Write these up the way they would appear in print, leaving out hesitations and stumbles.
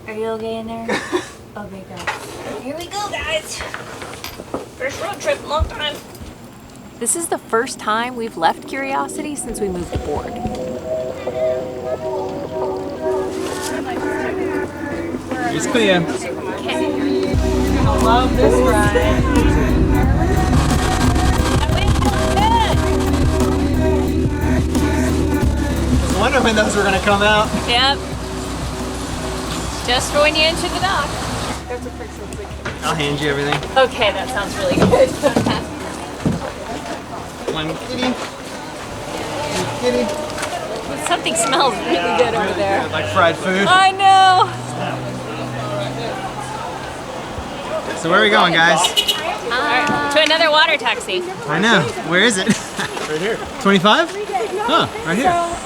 Are you okay in there? Okay, go. Here we go, guys. First road trip, long time. This is the first time we've left Curiosity since we moved aboard. It's Cleo. Okay. I love this ride. I wonder when those were gonna come out. Yep. Just for when you enter the dock. I'll hand you everything. Okay, that sounds really good. One kitty. One kitty. Something smells really good over there. Like fried food. I know. So where are we going, guys? To another water taxi. I know. Where is it? Right here. 25? Huh, right here.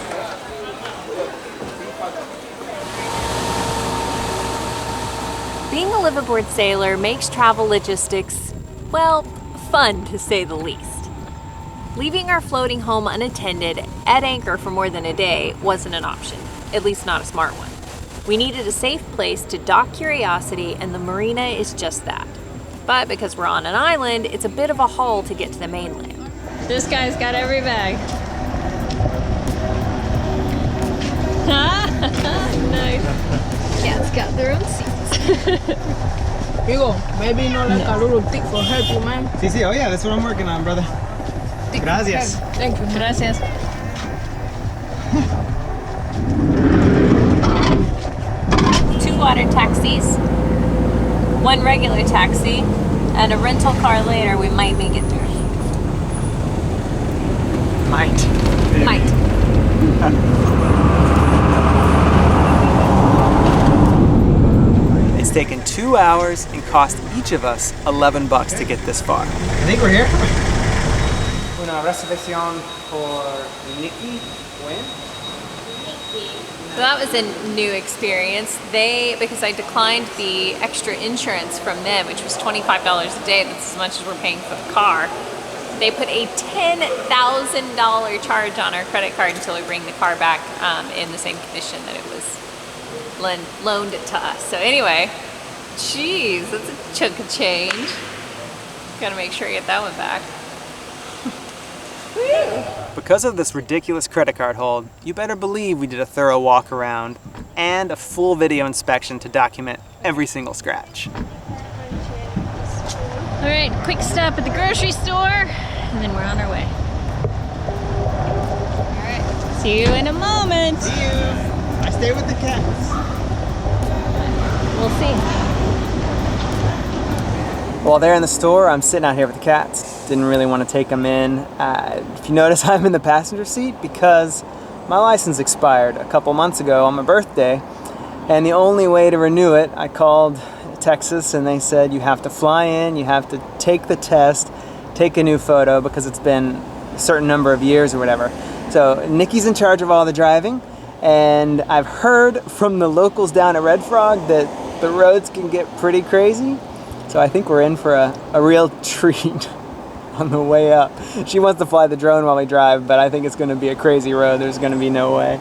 Being a liveaboard sailor makes travel logistics, well, fun to say the least. Leaving our floating home unattended at anchor for more than a day wasn't an option, at least not a smart one. We needed a safe place to dock Curiosity, and the marina is just that. But because we're on an island, it's a bit of a haul to get to the mainland. This guy's got every bag. Nice. Cats got their own seats. Digo, maybe not like a little tick for help you, man. Sí, oh yeah, that's what I'm working on, brother. Gracias. Thank you. Gracias. Two water taxis, one regular taxi, and a rental car later. We might make it through. Might. It's taken 2 hours and cost each of us $11 to get this far. I think we're here. Una reservación por Nikki Wynns. So that was a new experience. Because I declined the extra insurance from them, which was $25 a day, that's as much as we're paying for the car. They put a $10,000 charge on our credit card until we bring the car back in the same condition that it was loaned to us. So anyway, geez, that's a chunk of change. Gotta make sure I get that one back. Because of this ridiculous credit card hold, you better believe we did a thorough walk around and a full video inspection to document every single scratch. All right, quick stop at the grocery store, and then we're on our way. All right, see you in a moment. See you. I stay with the cats. We'll see. While they're in the store, I'm sitting out here with the cats. Didn't really want to take them in. If you notice, I'm in the passenger seat because my license expired a couple months ago on my birthday, and the only way to renew it, I called Texas and they said you have to fly in, you have to take the test, take a new photo because it's been a certain number of years or whatever. So Nikki's in charge of all the driving, and I've heard from the locals down at Red Frog that the roads can get pretty crazy. So I think we're in for a real treat on the way up. She wants to fly the drone while we drive, but I think it's going to be a crazy road. There's going to be no way.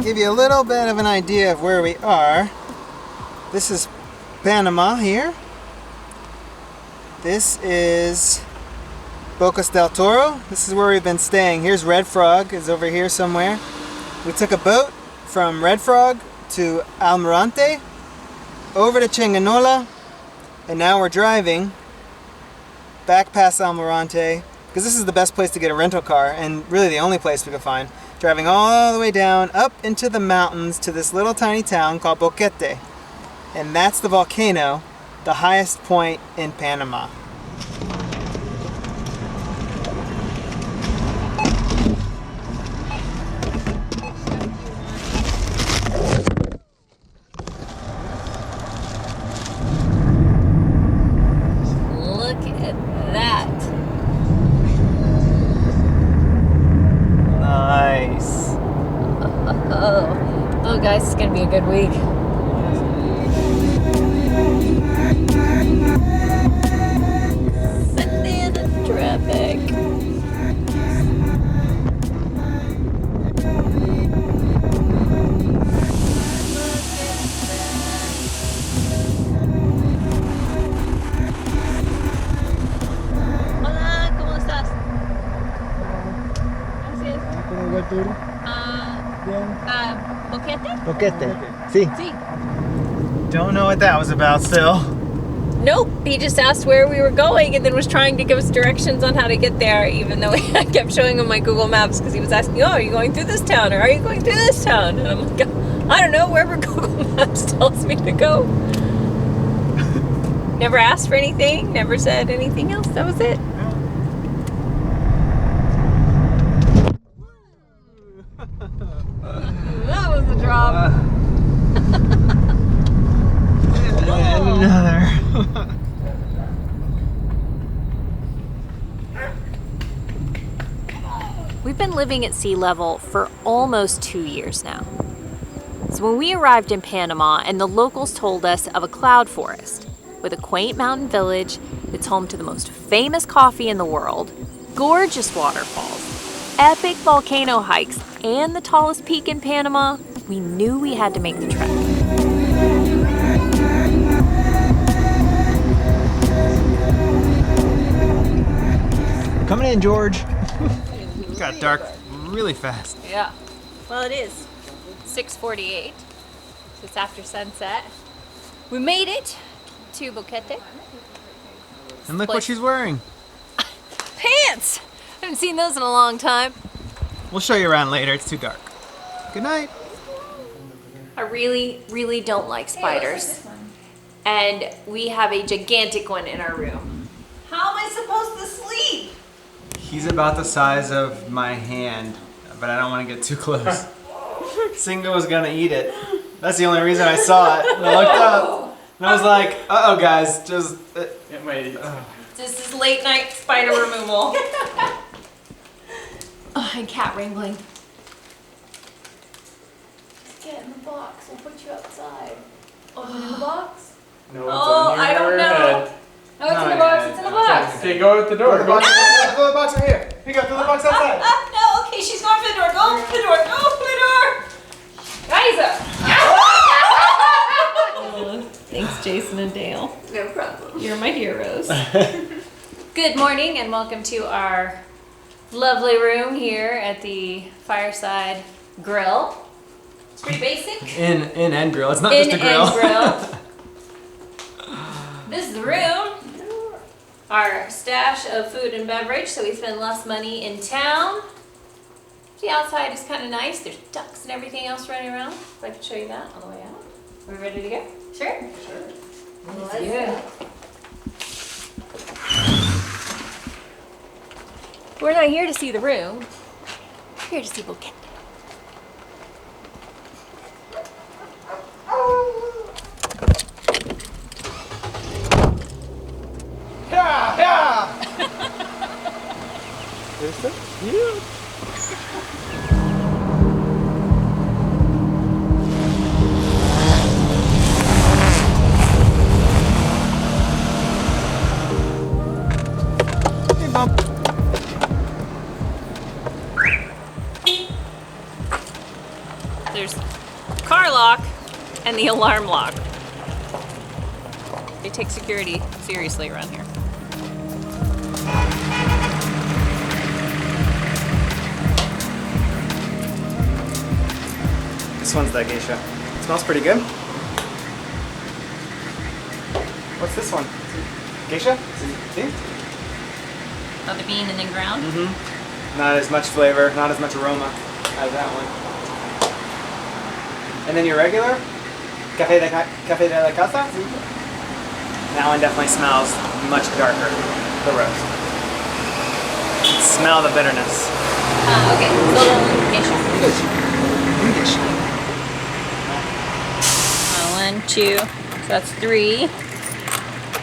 Give you a little bit of an idea of where we are. This is Panama here. This is Bocas del Toro. This is where we've been staying. Here's Red Frog, is over here somewhere. We took a boat from Red Frog to Almirante, over to Chinganola, and now we're driving back past Almirante, because this is the best place to get a rental car, and really the only place we could find. Driving all the way down, up into the mountains to this little tiny town called Boquete. And that's the volcano, the highest point in Panama. Look at that. Nice. Oh guys, it's gonna be a good week. tour? Boquete? Boquete. Sí. Sí. Don't know what that was about still. Nope, he just asked where we were going and then was trying to give us directions on how to get there, even though I kept showing him my Google Maps because he was asking, oh, are you going through this town or are you going through this town? And I'm like, I don't know, wherever Google Maps tells me to go. Never asked for anything, never said anything else, that was it. That was a drop. And another. We've been living at sea level for almost 2 years now. So when we arrived in Panama and the locals told us of a cloud forest with a quaint mountain village that's home to the most famous coffee in the world, gorgeous waterfalls, epic volcano hikes, and the tallest peak in Panama, we knew we had to make the trek. Coming in, George. Got dark really fast. Yeah. Well, it is 6:48. So it's after sunset. We made it to Boquete. And look what she's wearing. Pants! I haven't seen those in a long time. We'll show you around later. It's too dark. Good night. I really, really don't like spiders. And we have a gigantic one in our room. How am I supposed to sleep? He's about the size of my hand, but I don't want to get too close. Singa was gonna eat it. That's the only reason I saw it. And I looked up and I was like, uh-oh guys, just... This is late night spider removal. Oh, and cat wrangling. Get in the box, we'll put you outside. Open in the box? No, it's Oh, on I don't your know. head. No, it's in the box, it's in the box. Okay, go at the door. Throw the box right here. Here you go, throw the box outside. No, okay, she's going for the door. Go for the door, go for the door. Guys, thanks, Jason and Dale. No problem. You're my heroes. Good morning and welcome to our lovely room here at the Fireside Grill. It's pretty basic. In and grill. It's not just a grill. grill. This is the room. Our stash of food and beverage, so we spend less money in town. The outside is kind of nice. There's ducks and everything else running around. If I can show you that on the way out. Are we ready to go? Sure. Let's do it. We're not here to see the room. We're here to see Boquete. There's car lock and the alarm lock. They take security seriously around here. This one's the geisha. It smells pretty good. What's this one? Geisha? See? Oh, the bean and then ground? Mm-hmm. Not as much flavor, not as much aroma as that one. And then your regular? Café de la Casa? That one definitely smells much darker, the roast. Smell the bitterness. Okay, little geisha. Geisha. 1, 2, so that's 3.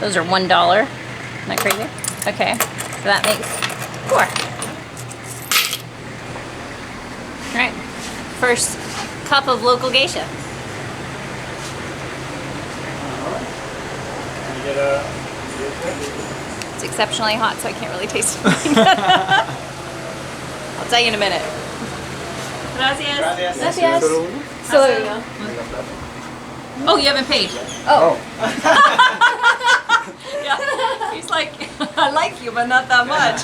Those are $1. Isn't that crazy? Okay, so that makes 4. All right, first cup of local geisha. It's exceptionally hot, so I can't really taste anything. I'll tell you in a minute. Gracias. Gracias. So there you go. Oh, you haven't paid. Oh. Yeah. He's like, I like you, but not that much.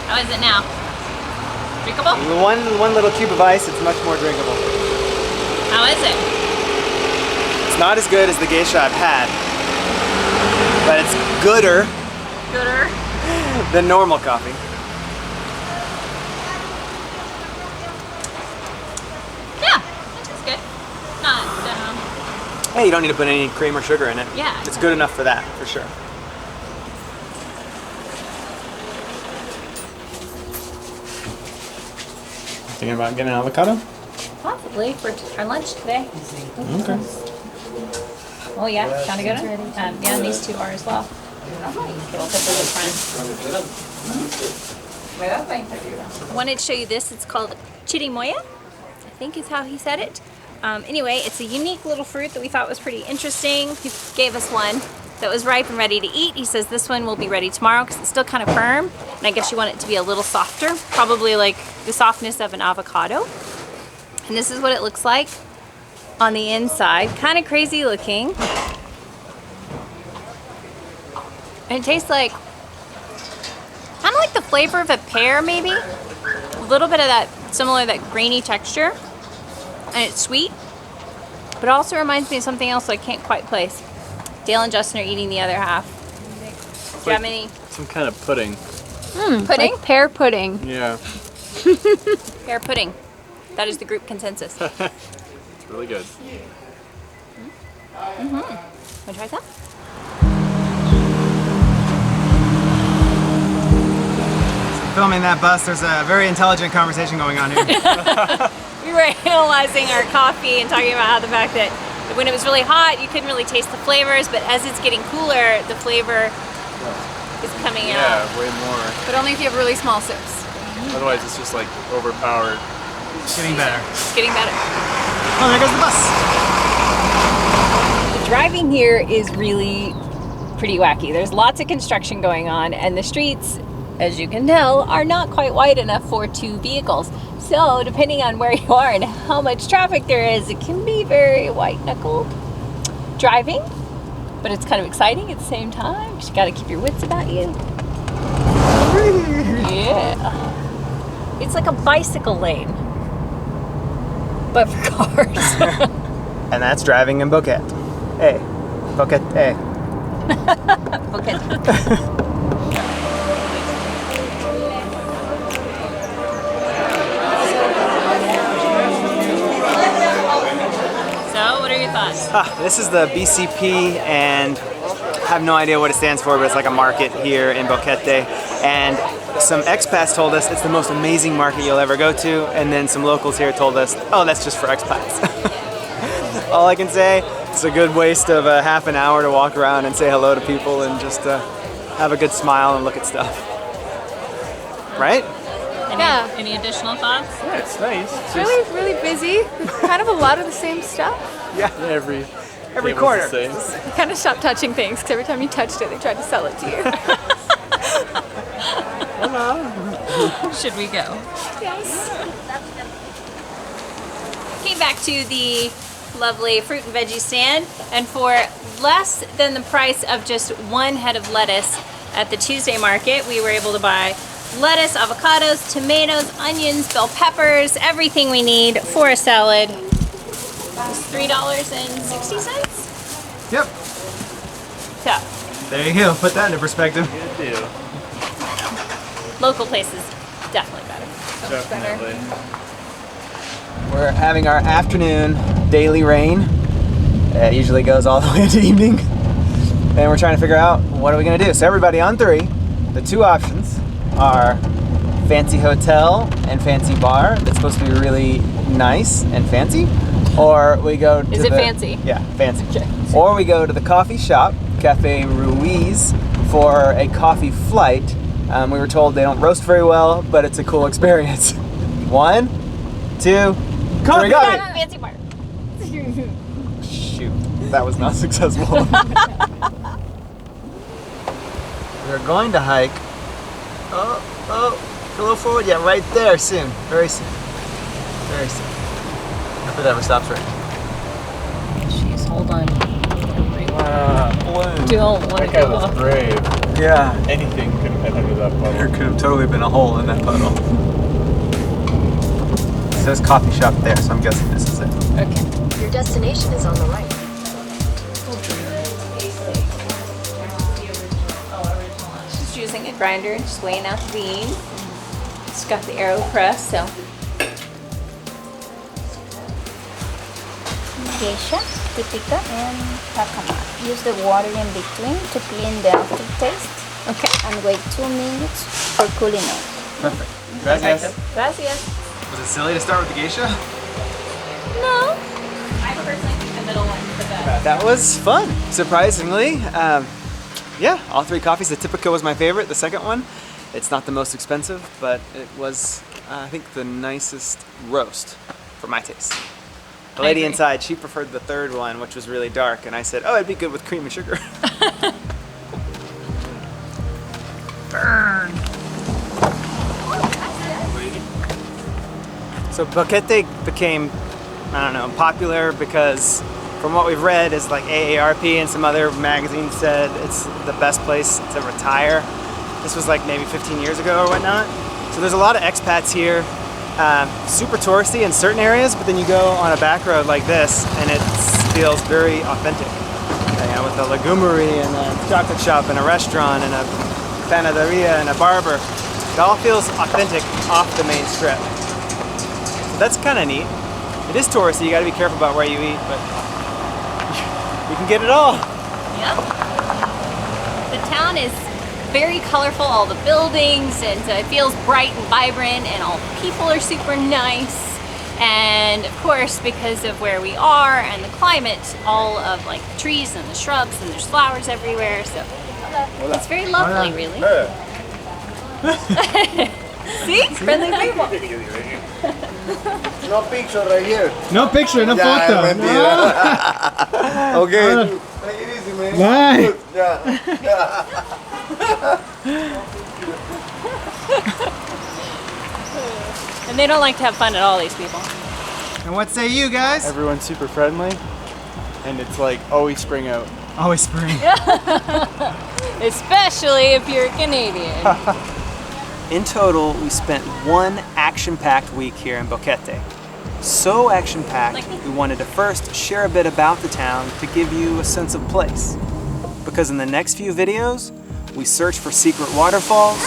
How is it now? Drinkable? One little cube of ice, it's much more drinkable. How is it? It's not as good as the geisha I've had, but it's gooder Gooder. than normal coffee. Yeah, it's good. Not, Hey, you don't need to put any cream or sugar in it. Yeah. It's good enough for that, for sure. Thinking about getting an avocado? possibly for our lunch today. Okay. Oh yeah, kind of good. Yeah, and these two are as well. Okay, we'll put this one. I wanted to show you this. It's called chirimoya, I think is how he said it. Anyway, it's a unique little fruit that we thought was pretty interesting. He gave us one that was ripe and ready to eat. He says this one will be ready tomorrow because it's still kind of firm, and I guess you want it to be a little softer, probably like the softness of an avocado. And this is what it looks like on the inside. Kind of crazy looking. And it tastes like, kind of like the flavor of a pear maybe. A little bit of that, similar, that grainy texture. And it's sweet, but it also reminds me of something else I can't quite place. Dale and Justin are eating the other half. Do you have any? Some kind of pudding. Pudding? Like pear pudding. Yeah, Pear pudding. That is the group consensus. it's really good. Want to try some? Filming that bus, there's a very intelligent conversation going on here. We were analyzing our coffee and talking about how the fact that when it was really hot, you couldn't really taste the flavors, but as it's getting cooler, the flavor is coming Yeah, out. way more. But only if you have really small sips. Otherwise, it's just like overpowered. It's getting better. It's getting better. Oh, there goes the bus. Driving here is really pretty wacky. There's lots of construction going on, and the streets, as you can tell, are not quite wide enough for two vehicles. So depending on where you are and how much traffic there is, it can be very white-knuckled driving, but it's kind of exciting at the same time because you got to keep your wits about you. Yeah. It's like a bicycle lane, but for cars. And that's driving in Boquete. Hey. Boquete. Hey. Okay. So, what are your thoughts? This is the BCP, and I have no idea what it stands for, but it's like a market here in Boquete. And some expats told us it's the most amazing market you'll ever go to, and then some locals here told us, oh, that's just for expats. All I can say, it's a good waste of a half an hour to walk around and say hello to people and just have a good smile and look at stuff. Right? Any additional thoughts? Yeah, it's nice. It's really, really busy. Kind of a lot of the same stuff. Yeah. Every Every table's corner. the same. You kind of stopped touching things because every time you touched it, they tried to sell it to you. Should we go? Yes. Came back to the lovely fruit and veggie stand, and for less than the price of just one head of lettuce at the Tuesday market, we were able to buy lettuce, avocados, tomatoes, onions, bell peppers, everything we need for a salad. It's $3.60. Yep. So, There you go. Put that into perspective. Good deal. local places, definitely better. Definitely. We're having our afternoon daily rain. It usually goes all the way to evening. And we're trying to figure out what are we gonna do. So everybody on three, the two options are fancy hotel and fancy bar that's supposed to be really nice and fancy. Or we go to Is it fancy? Yeah, fancy. Or we go to the coffee shop, Cafe Ruiz, for a coffee flight. We were told they don't roast very well, but it's a cool experience. 1, 2, 3, go! Fancy bar. Shoot, that was not successful. We're going to hike. A little forward. Yeah, right there soon. Very soon. Very soon. If it ever stops right. Jeez, hold on. Balloon. Don't want to That guy go was off. brave. Yeah. Anything could have been under that There puddle. could have totally been a hole in that puddle. says coffee shop there, so I'm guessing this is it. Okay. Your destination is on the right. Just using a grinder and just weighing out the beans. It's got the AeroPress, so. Geisha, típica, and jacama. Use the water in between to clean the aftertaste. Okay. And wait 2 minutes for cooling off. Perfect. Gracias. Gracias. Was it silly to start with the geisha? No. I personally think the middle one's the best. That was fun, surprisingly. Yeah, all 3 coffees. The Typico was my favorite. The second one, it's not the most expensive, but it was, I think, the nicest roast for my taste. The lady agree. inside, she preferred the third one, which was really dark, and I said, oh, it'd be good with cream and sugar. Burn. So Boquete became, I don't know, popular because from what we've read is like AARP and some other magazines said it's the best place to retire. This was like maybe 15 years ago or whatnot. So there's a lot of expats here, super touristy in certain areas, but then you go on a back road like this and it feels very authentic. You know, with a legumery and a chocolate shop and a restaurant and a panaderia and a barber. It all feels authentic off the main strip. So that's kind of neat. It is touristy, you gotta be careful about where you eat, but you can get it all. Yep. The town is very colorful, all the buildings, and it feels bright and vibrant, and all the people are super nice. And of course, because of where we are and the climate, all of like the trees and the shrubs, and there's flowers everywhere, so it's very lovely, really. See? Friendly people. No picture right here. No picture, no Yeah, photo. mentira. Okay. Take it easy, man. Bye. And they don't like to have fun at all, these people. And what say you guys? Everyone's super friendly, and it's like always spring out. Always spring. Especially if you're Canadian. In total, we spent 1 action-packed week here in Boquete. So action-packed, we wanted to first share a bit about the town to give you a sense of place. Because in the next few videos, we search for secret waterfalls,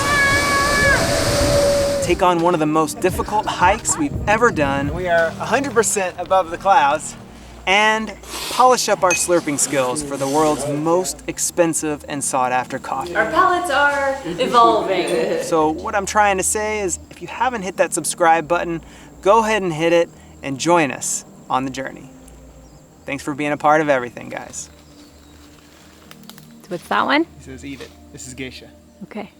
take on one of the most difficult hikes we've ever done. We are 100% above the clouds, and polish up our slurping skills for the world's most expensive and sought-after coffee. Our palates are evolving. So what I'm trying to say is, if you haven't hit that subscribe button, go ahead and hit it and join us on the journey. Thanks for being a part of everything, guys. What's that one? He says eat it. This is geisha. Okay.